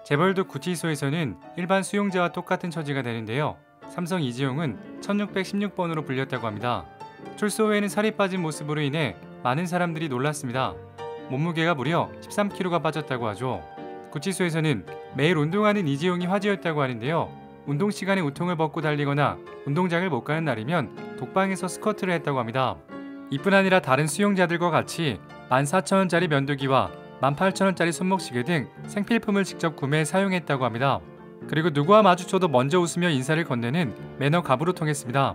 재벌도 구치소에서는 일반 수용자와 똑같은 처지가 되는데요. 삼성 이재용은 1616번으로 불렸다고 합니다. 출소 후에는 살이 빠진 모습으로 인해 많은 사람들이 놀랐습니다. 몸무게가 무려 13kg가 빠졌다고 하죠. 구치소에서는 매일 운동하는 이재용이 화제였다고 하는데요. 운동 시간에 우통을 벗고 달리거나 운동장을 못 가는 날이면 독방에서 스쿼트를 했다고 합니다. 이뿐 아니라 다른 수용자들과 같이 14,000원짜리 면도기와 18,000원짜리 손목시계 등 생필품을 직접 구매해 사용했다고 합니다. 그리고 누구와 마주쳐도 먼저 웃으며 인사를 건네는 매너 갑으로 통했습니다.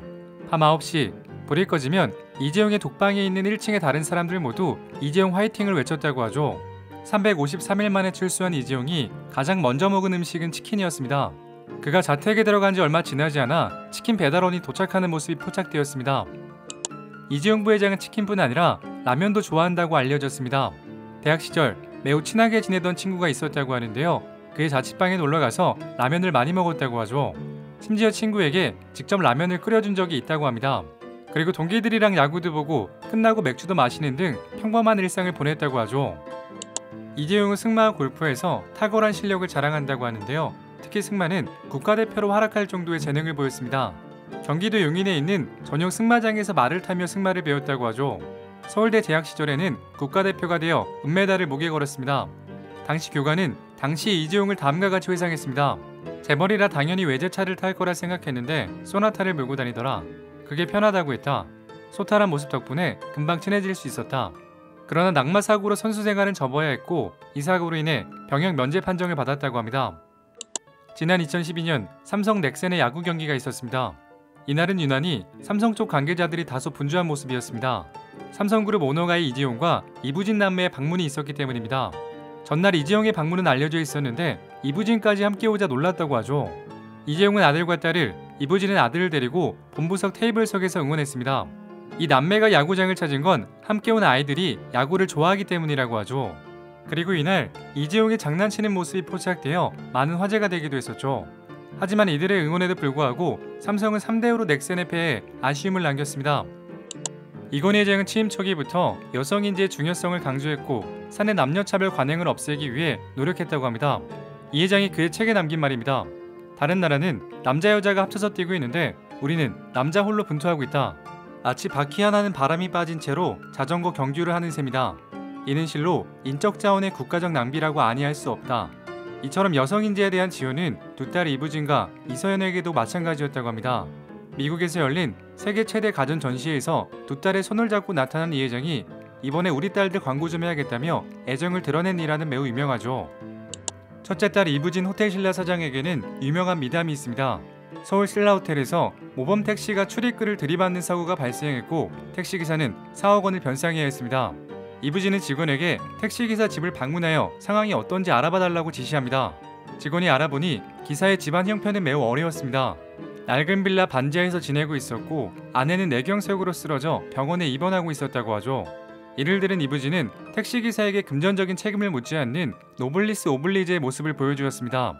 밤 9시 불이 꺼지면 이재용의 독방에 있는 1층의 다른 사람들 모두 이재용 화이팅을 외쳤다고 하죠. 353일 만에 출소한 이재용이 가장 먼저 먹은 음식은 치킨이었습니다. 그가 자택에 들어간 지 얼마 지나지 않아 치킨 배달원이 도착하는 모습이 포착되었습니다. 이재용 부회장은 치킨뿐 아니라 라면도 좋아한다고 알려졌습니다. 대학 시절 매우 친하게 지내던 친구가 있었다고 하는데요. 그의 자취방에 놀러가서 라면을 많이 먹었다고 하죠. 심지어 친구에게 직접 라면을 끓여준 적이 있다고 합니다. 그리고 동기들이랑 야구도 보고 끝나고 맥주도 마시는 등 평범한 일상을 보냈다고 하죠. 이재용은 승마와 골프에서 탁월한 실력을 자랑한다고 하는데요. 특히 승마는 국가대표로 활약할 정도의 재능을 보였습니다. 경기도 용인에 있는 전용 승마장에서 말을 타며 승마를 배웠다고 하죠. 서울대 재학 시절에는 국가대표가 되어 은메달을 목에 걸었습니다. 당시 교관은 당시 이재용을 다음과 같이 회상했습니다. 재벌이라 당연히 외제차를 탈 거라 생각했는데 소나타를 몰고 다니더라. 그게 편하다고 했다. 소탈한 모습 덕분에 금방 친해질 수 있었다. 그러나 낙마 사고로 선수 생활은 접어야 했고 이 사고로 인해 병역 면제 판정을 받았다고 합니다. 지난 2012년 삼성 넥센의 야구 경기가 있었습니다. 이날은 유난히 삼성 쪽 관계자들이 다소 분주한 모습이었습니다. 삼성그룹 오너가의 이재용과 이부진 남매의 방문이 있었기 때문입니다. 전날 이재용의 방문은 알려져 있었는데 이부진까지 함께 오자 놀랐다고 하죠. 이재용은 아들과 딸을, 이부진은 아들을 데리고 본부석 테이블석에서 응원했습니다. 이 남매가 야구장을 찾은 건 함께 온 아이들이 야구를 좋아하기 때문이라고 하죠. 그리고 이날 이재용이 장난치는 모습이 포착되어 많은 화제가 되기도 했었죠. 하지만 이들의 응원에도 불구하고 삼성은 3대5로 넥센에 패해 아쉬움을 남겼습니다. 이건희 회장은 취임 초기부터 여성인재의 중요성을 강조했고 사내 남녀차별 관행을 없애기 위해 노력했다고 합니다. 이 회장이 그의 책에 남긴 말입니다. 다른 나라는 남자 여자가 합쳐서 뛰고 있는데 우리는 남자 홀로 분투하고 있다. 마치 바퀴 하나는 바람이 빠진 채로 자전거 경주를 하는 셈이다. 이는 실로 인적 자원의 국가적 낭비라고 아니할 수 없다. 이처럼 여성 인재에 대한 지원은 두 딸 이부진과 이서연에게도 마찬가지였다고 합니다. 미국에서 열린 세계 최대 가전 전시회에서 두 딸의 손을 잡고 나타난 이 회장이 이번에 우리 딸들 광고 좀 해야겠다며 애정을 드러낸 일화는 매우 유명하죠. 첫째 딸 이부진 호텔신라 사장에게는 유명한 미담이 있습니다. 서울 신라호텔에서 모범 택시가 출입구를 들이받는 사고가 발생했고 택시기사는 4억 원을 변상해야 했습니다. 이부진은 직원에게 택시기사 집을 방문하여 상황이 어떤지 알아봐달라고 지시합니다. 직원이 알아보니 기사의 집안 형편은 매우 어려웠습니다. 낡은 빌라 반지하에서 지내고 있었고 아내는 뇌경색으로 쓰러져 병원에 입원하고 있었다고 하죠. 이를 들은 이부진은 택시기사에게 금전적인 책임을 묻지 않는 노블리스 오블리제의 모습을 보여주었습니다.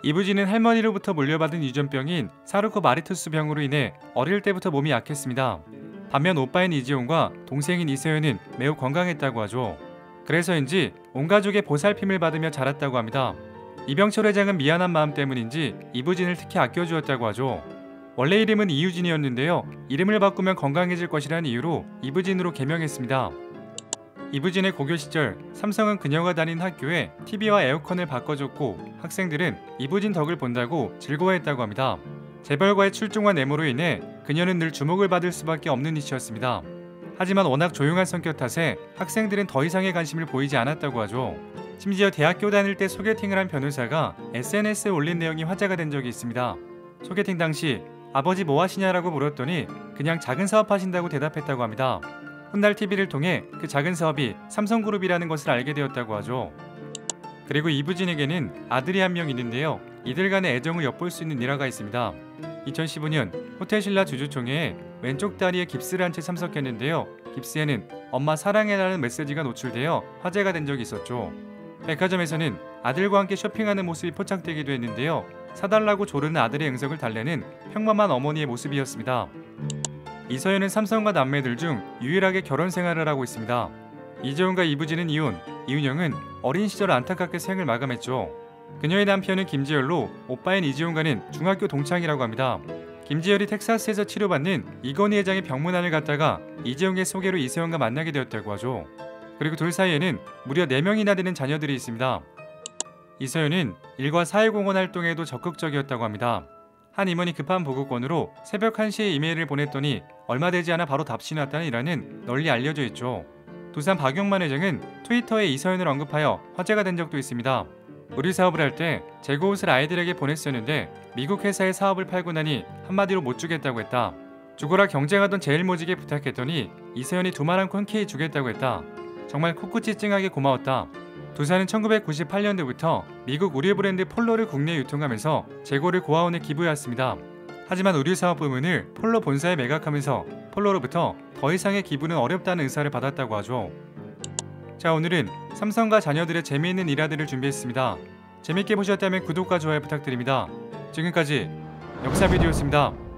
이부진은 할머니로부터 물려받은 유전병인 사르코마리투스 병으로 인해 어릴 때부터 몸이 약했습니다. 반면 오빠인 이재용과 동생인 이서연은 매우 건강했다고 하죠. 그래서인지 온 가족의 보살핌을 받으며 자랐다고 합니다. 이병철 회장은 미안한 마음 때문인지 이부진을 특히 아껴주었다고 하죠. 원래 이름은 이유진이었는데요. 이름을 바꾸면 건강해질 것이라는 이유로 이부진으로 개명했습니다. 이부진의 고교 시절 삼성은 그녀가 다닌 학교에 TV와 에어컨을 바꿔줬고 학생들은 이부진 덕을 본다고 즐거워했다고 합니다. 재벌과의 출중한 외모로 인해 그녀는 늘 주목을 받을 수밖에 없는 이슈였습니다. 하지만 워낙 조용한 성격 탓에 학생들은 더 이상의 관심을 보이지 않았다고 하죠. 심지어 대학교 다닐 때 소개팅을 한 변호사가 SNS에 올린 내용이 화제가 된 적이 있습니다. 소개팅 당시 아버지 뭐 하시냐라고 물었더니 그냥 작은 사업 하신다고 대답했다고 합니다. 훗날 TV를 통해 그 작은 사업이 삼성그룹이라는 것을 알게 되었다고 하죠. 그리고 이부진에게는 아들이 한 명 있는데요. 이들 간의 애정을 엿볼 수 있는 일화가 있습니다. 2015년 호텔신라 주주총회에 왼쪽 다리에 깁스를 한 채 참석했는데요. 깁스에는 엄마 사랑해라는 메시지가 노출되어 화제가 된 적이 있었죠. 백화점에서는 아들과 함께 쇼핑하는 모습이 포착되기도 했는데요. 사달라고 조르는 아들의 응석을 달래는 평범한 어머니의 모습이었습니다. 이서연은 삼성과 남매들 중 유일하게 결혼 생활을 하고 있습니다. 이재용과 이부진은 이혼, 이은영은 어린 시절 안타깝게 생을 마감했죠. 그녀의 남편은 김지열로 오빠인 이지용과는 중학교 동창이라고 합니다. 김지열이 텍사스에서 치료받는 이건희 회장의 병문안을 갔다가 이지용의 소개로 이서연과 만나게 되었다고 하죠. 그리고 둘 사이에는 무려 4명이나 되는 자녀들이 있습니다. 이서연은 일과 사회공헌 활동에도 적극적이었다고 합니다. 한 임원이 급한 보고건으로 새벽 1시에 이메일을 보냈더니 얼마 되지 않아 바로 답신이 왔다는 일화는 널리 알려져 있죠. 두산 박용만 회장은 트위터에 이서연을 언급하여 화제가 된 적도 있습니다. 의류 사업을 할 때 재고 옷을 아이들에게 보냈었는데 미국 회사에 사업을 팔고 나니 한마디로 못 주겠다고 했다. 죽어라 경쟁하던 제일모직에 부탁했더니 이서연이 두말않고 흔쾌히 주겠다고 했다. 정말 코끝이 찡하게 고마웠다. 두산은 1998년도부터 미국 의류 브랜드 폴로를 국내에 유통하면서 재고를 고아원에 기부해왔습니다. 하지만 의류 사업 부문을 폴로 본사에 매각하면서 폴로로부터 더 이상의 기부는 어렵다는 의사를 받았다고 하죠. 자, 오늘은 삼성과 자녀들의 재미있는 일화들을 준비했습니다. 재밌게 보셨다면 구독과 좋아요 부탁드립니다. 지금까지 역사비디오였습니다.